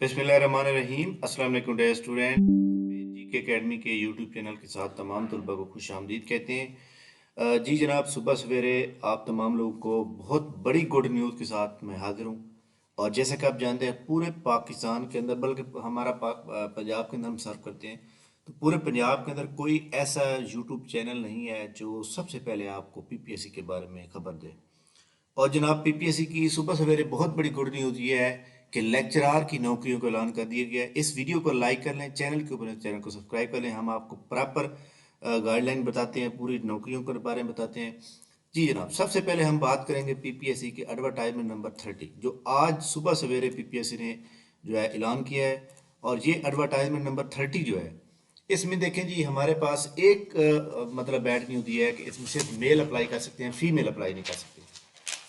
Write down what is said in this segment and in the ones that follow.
बिस्मिल्लाहिर्रहमानिर्रहीम। अस्सलाम वालेकुम डियर स्टूडेंट। जीके एकेडमी के यूट्यूब चैनल के साथ तमाम तलबा को खुश आमदीद कहते हैं। जी जनाब, सुबह सवेरे आप तमाम लोगों को बहुत बड़ी गुड न्यूज़ के साथ मैं हाजिर हूँ। और जैसे कि आप जानते हैं, पूरे पाकिस्तान के अंदर, बल्कि हमारा पंजाब के अंदर हम सर्व करते हैं, तो पूरे पंजाब के अंदर कोई ऐसा यूट्यूब चैनल नहीं है जो सबसे पहले आपको पीपीएससी के बारे में खबर दे। और जनाब, पीपीएससी की सुबह सवेरे बहुत बड़ी गुड न्यूज़ ये है कि लेक्चरार की नौकरियों का ऐलान कर दिया गया है। इस वीडियो को लाइक कर लें, चैनल के ऊपर चैनल को सब्सक्राइब कर लें। हम आपको प्रॉपर गाइडलाइन बताते हैं, पूरी नौकरियों के बारे में बताते हैं। जी जनाब, सबसे पहले हम बात करेंगे पीपीएससी के एडवर्टाइजमेंट नंबर 30, जो आज सुबह सवेरे पीपीएससी ने जो है ऐलान किया है। और ये एडवर्टाइजमेंट नंबर 30 जो है, इसमें देखें जी, हमारे पास एक मतलब बैड न्यूज़ ये है कि इसमें सिर्फ मेल अप्लाई कर सकते हैं, फीमेल अप्लाई नहीं कर सकते।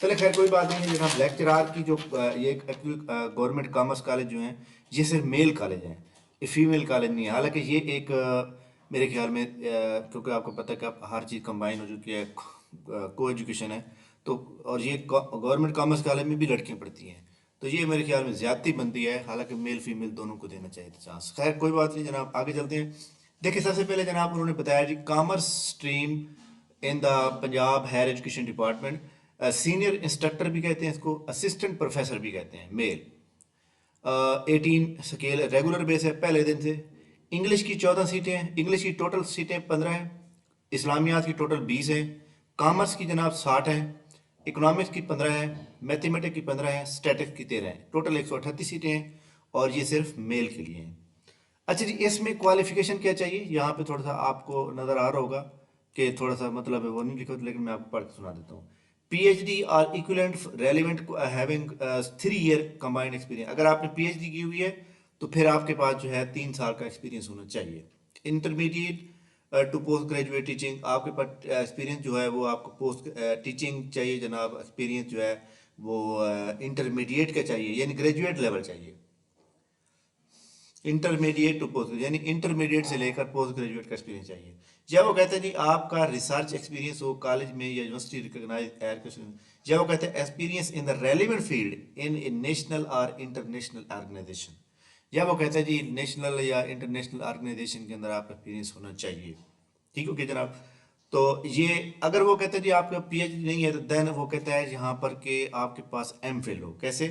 चले खैर कोई बात नहीं है जनाब। लेक्चरार की जो ये गवर्नमेंट कॉमर्स कॉलेज जो हैं, ये सिर्फ मेल कॉलेज हैं, ये फीमेल कॉलेज नहीं है। हालांकि ये एक मेरे ख्याल में क्योंकि आपको पता है कि अब हर चीज़ कंबाइन हो चुकी है, को एजुकेशन है, तो और ये गवर्नमेंट कॉमर्स कॉलेज में भी लड़कियां पढ़ती हैं, तो ये मेरे ख्याल में ज़्यादती बनती है। हालांकि मेल फीमेल दोनों को देना चाहिए था चांस। खैर कोई बात नहीं जनाब, आगे चलते हैं। देखिए, सबसे पहले जनाब उन्होंने बताया जी, commerce stream in the Punjab higher education department, senior instructor भी कहते हैं इसको, असिस्टेंट प्रोफेसर भी कहते हैं, मेल। 18 स्केल रेगुलर बेस है पहले दिन से। इंग्लिश की 14 सीटें हैं, इंग्लिश की टोटल सीटें 15 हैं, इस्लामियात की टोटल 20 हैं, कॉमर्स की जनाब 60 हैं, इकोनॉमिक्स की 15 हैं, मैथमेटिक्स की 15 हैं, स्टैटिक्स की 13 हैं, टोटल 138 सीटें हैं। और ये सिर्फ मेल के लिए हैं। अच्छा जी, इसमें क्वालिफिकेशन क्या चाहिए, यहाँ पे थोड़ा सा आपको नज़र आ रहा होगा कि थोड़ा सा मतलब है वो नहीं लिखा, लेकिन मैं आपको पढ़ के सुना देता हूँ। पीएचडी और equivalent relevant having 3 year combined experience. अगर आपने पीएचडी की हुई है तो फिर आपके पास जो है 3 साल का एक्सपीरियंस होना चाहिए। Intermediate to post graduate teaching, आपके पास एक्सपीरियंस जो है वो आपको पोस्ट टीचिंग चाहिए जनाब। एक्सपीरियंस जो है वो इंटरमीडिएट का चाहिए, यानी ग्रेजुएट लेवल चाहिए। इंटरमीडिएट टू पोस्ट, यानी इंटरमीडिएट से लेकर पोस्ट ग्रेजुएट का एक्सपीरियंस चाहिए। या वो कहते हैं जी आपका रिसर्च एक्सपीरियंस हो कॉलेज में या यूनिवर्सिटी रिकॉग्नाइज्ड एजुकेशन। या वो कहते हैं experience in the relevant field in a national और इंटरनेशनल ऑर्गेनाइजेशन। या वो कहते हैं जी नेशनल या इंटरनेशनल ऑर्गेनाइजेशन के अंदर आपका एक्सपीरियंस होना चाहिए। ठीक हो गया जनाब। तो ये अगर वो कहते हैं जी आपका पीएचडी नहीं है, तो देन वो कहता है यहाँ पर कि आपके पास एम फिल हो। कैसे?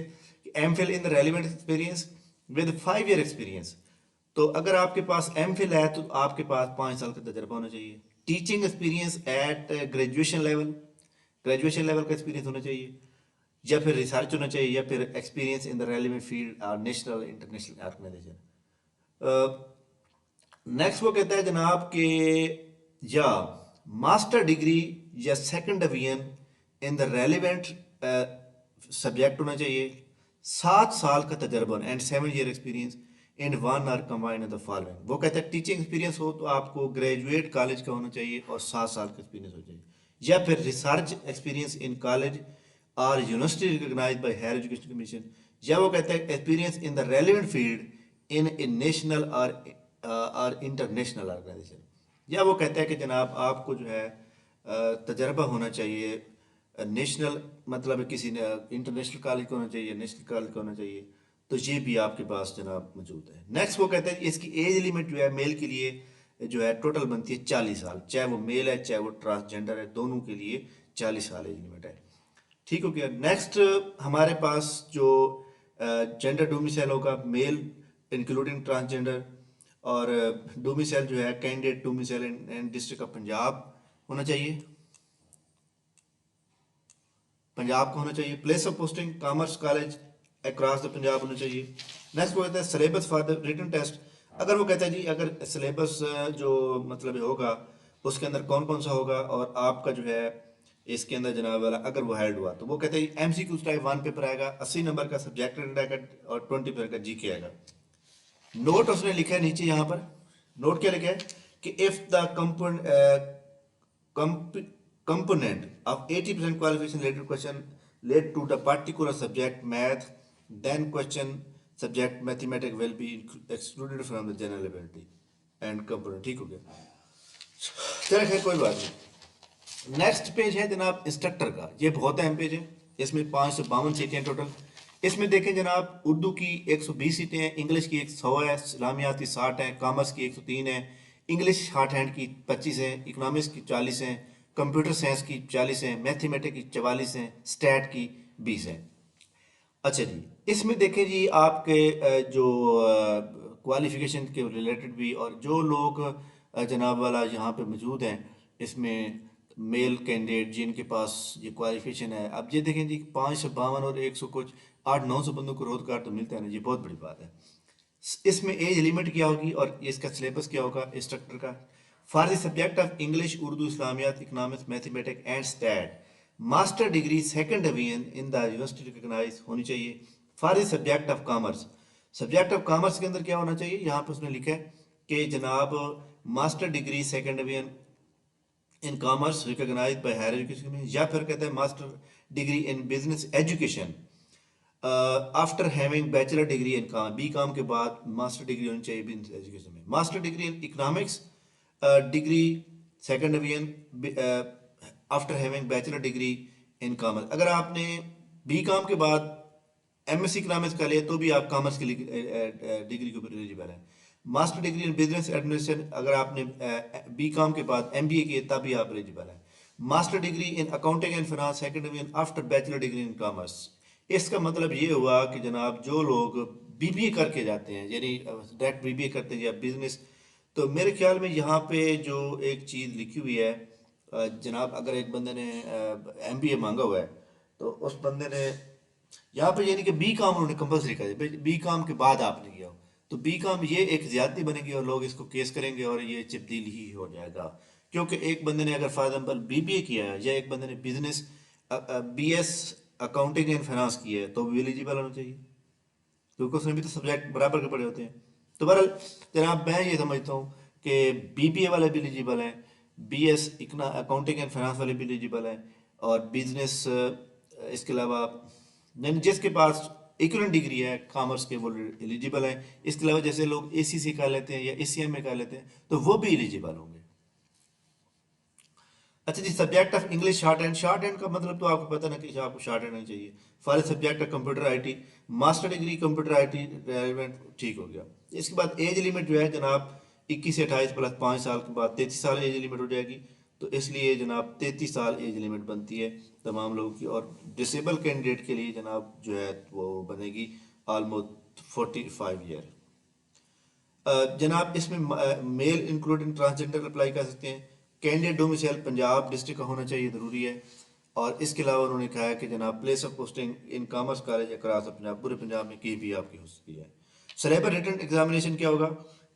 M Phil in the relevant experience with 5 year experience. तो अगर आपके पास एम फिल है तो आपके पास 5 साल का तजर्बा होना चाहिए। Teaching experience at graduation level, graduation level का एक्सपीरियंस होना चाहिए, या फिर रिसर्च होना चाहिए, या फिर experience in the relevant field और नेशनल इंटरनेशनल ऑर्गेनाइजेशन। नेक्स्ट वो कहता है जनाब कि या मास्टर डिग्री या second division in the relevant subject होना चाहिए, 7 साल का तजर्बा and 7 year experience in 1 or combine the following. वो कहता है टीचिंग एक्सपीरियंस हो तो आपको ग्रेजुएट कॉलेज का होना चाहिए और 7 साल का एक्सपीरियंस हो चाहिए, या फिर रिसर्च एक्सपीरियंस इन कॉलेज और university recognised by higher education commission. या वो कहता है experience in the relevant field in a national और इंटरनेशनल ऑर्गेनाइजेशन। या वो कहता है कि जनाब आपको जो है तजर्बा होना चाहिए नेशनल, मतलब किसी ने इंटरनेशनल कॉलेज का होना चाहिए, नेशनल कॉलेज का होना चाहिए। तो ये भी आपके पास जनाब मौजूद है। नेक्स्ट वो कहता है इसकी एज लिमिट जो है मेल के लिए जो है टोटल बनती है 40 साल, चाहे वो मेल है चाहे वो ट्रांसजेंडर है, दोनों के लिए 40 साल एज लिमिट है। ठीक हो गया। नेक्स्ट हमारे पास जो जेंडर डोमिसाइल होगा, मेल इंक्लूडिंग ट्रांसजेंडर, और डोमिसाइल जो है candidate domicile and district of Punjab होना चाहिए, पंजाब का होना चाहिए। Place of posting commerce college across the Punjab होना चाहिए। नेक्स्ट वो कहता है syllabus for the written test. अगर वो कहता है जी अगर सिलेबस जो मतलब होगा उसके अंदर कौन कौन सा होगा और आपका जो है इसके अंदर जनाब वाला अगर वो हेल्ड हुआ, तो वो कहते हैं एमसीक्यू टाइप 1 पेपर आएगा, 80 नंबर का सब्जेक्ट आएगा और 20 पेपर का जीके आएगा। नोट उसने लिखा है नीचे यहाँ पर, नोट क्या लिखा है कि if the component of 80% qualification related question led to the particular subject math, then question subject mathematics will be excluded from the general ability and component। ठीक हो गया। चलो खैर कोई बात नहीं। नेक्स्ट पेज है जनाब इंस्ट्रक्टर का, ये बहुत अहम पेज है। इसमें 552 सीटें टोटल, इसमें देखें जनाब, उर्दू की 120 सीटें हैं, इंग्लिश की 100 है, इस्लामियात की 60 है, कॉमर्स की 103 है, इंग्लिश शॉर्ट हैंड की 25 है, इकोनॉमिक्स की 40 है, कंप्यूटर साइंस की 40 है, मैथमेटिक्स की 44 है, स्टैट की 20 है। अच्छा जी, इसमें देखें जी आपके जो क्वालिफिकेशन के रिलेटेड भी, और जो लोग जनाब वाला यहाँ पे मौजूद हैं, इसमें मेल कैंडिडेट जिनके पास ये क्वालिफिकेशन है, अब ये देखें जी 552 और 100 कुछ 800-900 बंदों को रोजगार तो मिलता है ना जी, बहुत बड़ी बात है। इसमें एज लिमिट क्या होगी और इसका सिलेबस क्या होगा इंस्ट्रक्टर का? For the subject of English, Urdu, Islamiat, economics, mathematics and stat, master degree second division in the university recognize होनी चाहिए। For the subject of commerce, subject of commerce के अंदर क्या होना चाहिए? यहाँ पर उसने लिखा है कि जनाब master degree second division in commerce recognised by higher education में, या फिर कहते हैं master degree in business education after having bachelor degree in com, B com के बाद मास्टर डिग्री होनी चाहिए बिजनेस एजुकेशन में। Master degree in economics degree second division after having bachelor degree in commerce. अगर आपने बी काम के बाद MSc economics का लिया तो भी आप कॉमर्स की डिग्री के ऊपर एलिजिबल है। Master degree in business administration अगर आपने बी कॉम के बाद एमबीए किए तब भी आप एलिजिबल है। Master degree in accounting and finance second division after bachelor degree in commerce. इसका मतलब ये हुआ कि जनाब जो लोग बीबीए करके जाते हैं, यानी डायरेक्ट बीबीए करते हैं या बिजनेस, तो मेरे ख्याल में यहाँ पे जो एक चीज़ लिखी हुई है, जनाब अगर एक बंदे ने एमबीए मांगा हुआ है तो उस बंदे ने यहाँ पे यानी कि बी काम उन्होंने कंपलसरी कर दिया, बी काम के बाद आपने किया हो तो बी काम ये एक ज्यादती बनेगी और लोग इसको केस करेंगे और ये तब्दील ही हो जाएगा। क्योंकि एक बंदे ने अगर फॉर एग्जाम्पल बीबीए किया है या एक बंदे ने business BS accounting and finance किया है तो भी एलिजिबल होना चाहिए, क्योंकि उसमें भी तो सब्जेक्ट बराबर के पड़े होते हैं। तो बहरहाल जनाब मैं ये समझता हूँ कि बीबीए वाले भी एलिजिबल हैं, बीएस इकना अकाउंटिंग एंड फाइनेंस वाले भी एलिजिबल हैं, और बिजनेस इसके अलावा यानी जिसके पास इक्वलेंट डिग्री है कॉमर्स के वो एलिजिबल है। इसके अलावा जैसे लोग एसीसी कर लेते हैं या एसीएम में कर लेते हैं तो वो भी एलिजिबल होंगे। अच्छा जी, subject of English shorthand, shorthand का मतलब तो आपको पता ना कि आपको शॉर्ट हैंड नहीं चाहिए। For subject of computer IT, master degree computer IT relevant, ठीक हो गया। इसके बाद एज लिमिट जो है जनाब 21 से 28 प्लस 5 साल के बाद 33 साल एज लिमिट हो जाएगी, तो इसलिए जनाब 33 साल एज लिमिट बनती है तमाम लोगों की। और डिसेबल कैंडिडेट के लिए जनाब जो है वो बनेगी ऑलमोस्ट 45 ईयर। जनाब इसमें मेल इंक्लूडिंग ट्रांसजेंडर अप्लाई कर सकते हैं। कैंडिडेट डोमिसाइल पंजाब डिस्ट्रिक्ट का होना चाहिए, ज़रूरी है। और इसके अलावा उन्होंने कहा है कि जनाब place of posting in commerce college across Punjab, पूरे पंजाब में कहीं भी आपकी हो सकती है। सलेबर रिटन एग्जामिनेशन क्या होगा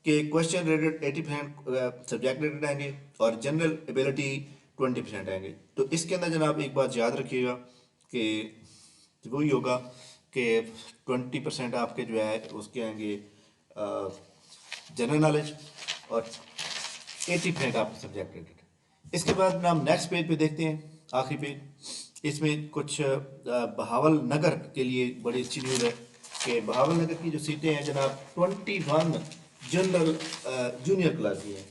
कि क्वेश्चन रेटेड 80% सब्जेक्ट रेटेड आएंगे और जनरल एबिलिटी 20% आएंगे। तो इसके अंदर जनाब एक बात याद रखिएगा कि वही होगा कि 20% आपके जो है उसके आएंगे जनरल नॉलेज और 80% आपके सब्जेक्ट रेटेड। इसके बाद हम नेक्स्ट पेज पे देखते हैं, आखिरी पेज। इसमें कुछ बहावल नगर के लिए बड़ी अच्छी न्यूज़ है कि बहावल नगर की जो सीटें हैं जनाब 21 जनरल जूनियर क्लास की हैं,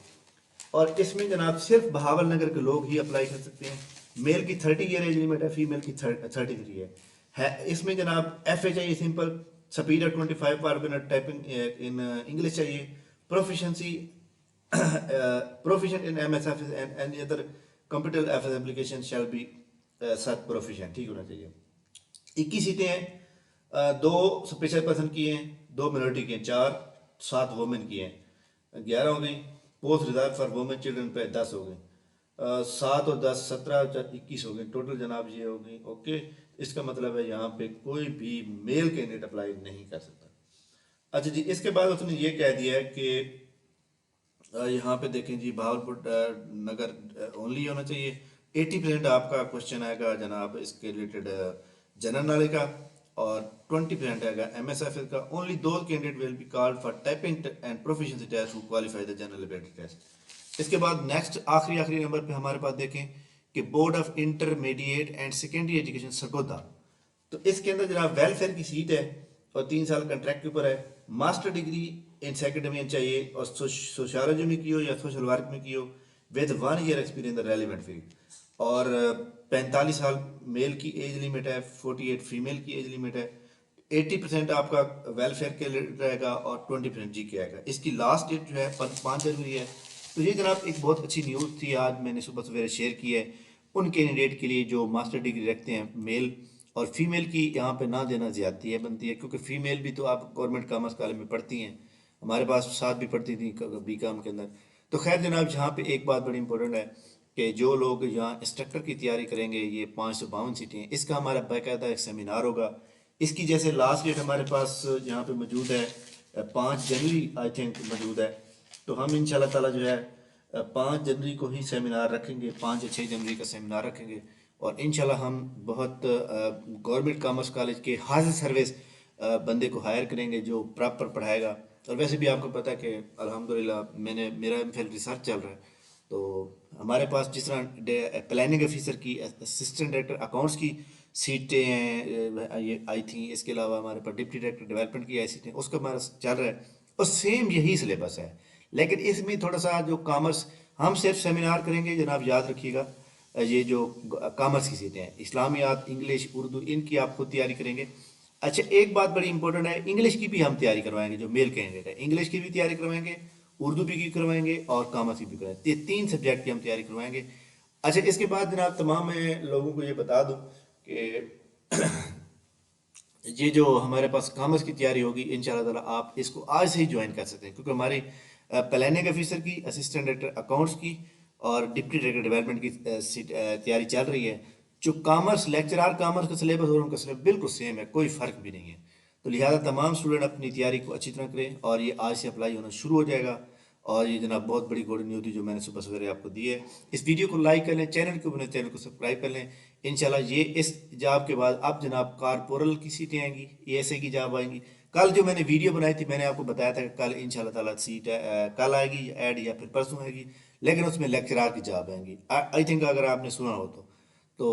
और इसमें जनाब सिर्फ बहावल नगर के लोग ही अप्लाई कर सकते हैं। मेल की 30 ईयर एज लिमिट है, फीमेल की 33 है। इसमें जनाब एफ ए चाहिए सिंपल, स्पीड 25 पर मिनट, टाइपिंग इन इंग्लिश चाहिए, proficiency proficient in MS Office and any other computer office application shall be such proficient, ठीक होना चाहिए। 21 सीटें हैं, दो स्पेशल पर्सन की हैं, दो मिनोरिटी की हैं, 7 वुमेन की हैं, 11 हो गई। Post reserve for women children पे 10 हो गए, 7 और 10 17 21 हो गए टोटल जनाब, ये हो गई। ओके, इसका मतलब है यहाँ पे कोई भी मेल कैंडिडेट अप्लाई नहीं कर सकता। अच्छा जी, इसके बाद उसने ये कह दिया है कि यहाँ पे देखें जी भावलपुर नगर ओनली होना चाहिए। 80% आपका क्वेश्चन आएगा जनाब इसके रिलेटेड जनरल नॉलेज का, और 20% आएगा एमएसएफ का। ओनली दो candidate will be called for typing and proficiency test who qualify the general ability test. इसके बाद नेक्स्ट आखिरी नंबर पे हमारे पास देखें कि board of intermediate and secondary education Sargodha, तो इसके अंदर जनाब वेलफेयर की सीट है और 3 साल कॉन्ट्रैक्ट के ऊपर है। Master degree in second division चाहिए और सोशियोलॉजी में की हो या सोशल वर्क में की हो with 1 year experience the relevant field. और 45 साल मेल की एज लिमिट है, 48 फीमेल की एज लिमिट है। 80% आपका वेलफेयर के लिए रहेगा और 20% जी के आएगा। इसकी लास्ट डेट जो है 5 जनवरी है। तो ये जनाब एक बहुत अच्छी न्यूज़ थी, आज मैंने सुबह सवेरे शेयर की है उन कैंडिडेट के लिए जो मास्टर डिग्री रखते हैं मेल और फीमेल की यहाँ पे ना देना ज़्यादती है बनती है, क्योंकि फ़ीमेल भी तो आप गवर्नमेंट कॉमर्स कॉलेज में पढ़ती हैं, हमारे पास साथ भी पढ़ती थी बी कॉम के अंदर। तो खैर जनाब, यहाँ पे एक बात बड़ी इंपॉर्टेंट है कि जो लोग यहाँ इंस्ट्रक्टर की तैयारी करेंगे, ये 552 सीटें हैं, इसका हमारा बाकायदा एक सेमिनार होगा। इसकी जैसे लास्ट डेट हमारे पास यहाँ पे मौजूद है 5 जनवरी आई थिंक मौजूद है। तो हम इंशाल्लाह ताला जो है 5 जनवरी को ही सेमिनार रखेंगे, 5 या 6 जनवरी का सेमिनार रखेंगे और इंशाल्लाह हम बहुत गवर्नमेंट कॉमर्स कॉलेज के हाजिर सर्विस बंदे को हायर करेंगे जो प्रॉपर पढ़ाएगा। और वैसे भी आपको पता है कि अल्हम्दुलिल्लाह मेरा एमफिल रिसर्च चल रहा है, तो हमारे पास जिस तरह प्लानिंग ऑफिसर की, असिस्टेंट डायरेक्टर अकाउंट्स की सीटें हैं ये आई थी, इसके अलावा हमारे पास डिप्टी डायरेक्टर डेवलपमेंट की आई सीटें, उसका हमारा चल रहा है और सेम यही सिलेबस है। लेकिन इसमें थोड़ा सा जो कॉमर्स, हम सिर्फ सेमिनार करेंगे जनाब, याद रखिएगा। ये जो कॉमर्स की सीटें हैं, इस्लामियात, इंग्लिश, उर्दू, इनकी आप खुद तैयारी करेंगे। अच्छा, एक बात बड़ी इंपॉर्टेंट है, इंग्लिश की भी हम तैयारी करवाएंगे। जो मेल कैंडिडेट है इंग्लिश की भी तैयारी करवाएंगे, उर्दू भी की करवाएंगे और कॉमर्स की भी करवाएंगे। ये 3 सब्जेक्ट की हम तैयारी करवाएंगे। अच्छा, इसके बाद जनाब तमाम मैं लोगों को ये बता दूं कि ये जो हमारे पास कॉमर्स की तैयारी होगी इंशाल्लाह ताला आप इसको आज से ही ज्वाइन कर सकते हैं, क्योंकि हमारी प्लानिंग ऑफिसर की, असिस्टेंट डायरेक्टर अकाउंट्स की और डिप्टी डायरेक्टर डेवलपमेंट की तैयारी चल रही है। जो कॉमर्स लेक्चरार कॉमर्स का सिलेबस और उनका सिलेबस बिल्कुल सेम है, कोई फ़र्क भी नहीं है। तो लिहाजा तमाम स्टूडेंट अपनी तैयारी को अच्छी तरह करें और ये आज से अप्लाई होना शुरू हो जाएगा। और ये जनाब बहुत बड़ी गुड न्यूज़ थी जो मैंने सुबह सवेरे आपको दी है। इस वीडियो को लाइक कर लें, चैनल को सब्सक्राइब कर लें। इंशाल्लाह ये इस जॉब के बाद अब जनाब कारपोरल की सीटें आएंगी, एएसए की जॉब आएंगी। कल जो मैंने वीडियो बनाई थी मैंने आपको बताया था कि कल इंशाल्लाह ताला सीट कल आएगी ऐड या फिर परसों आएगी, लेकिन उसमें लेक्चरार की जॉब आएंगी आई थिंक, अगर आपने सुना हो तो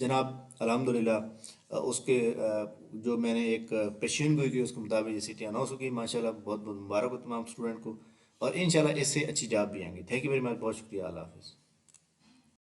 जनाब अल्हम्दुलिल्लाह उसके जो मैंने एक पेशन गोई की उसके मुताबिक ये सीटें अनाउंस हो गई। माशाल्लाह बहुत बहुत मुबारक हो तमाम स्टूडेंट को और इंशाल्लाह इससे अच्छी जॉब भी आएंगी। थैंक यू वेरी मच, बहुत शुक्रिया, अल्लाह हाफिज़।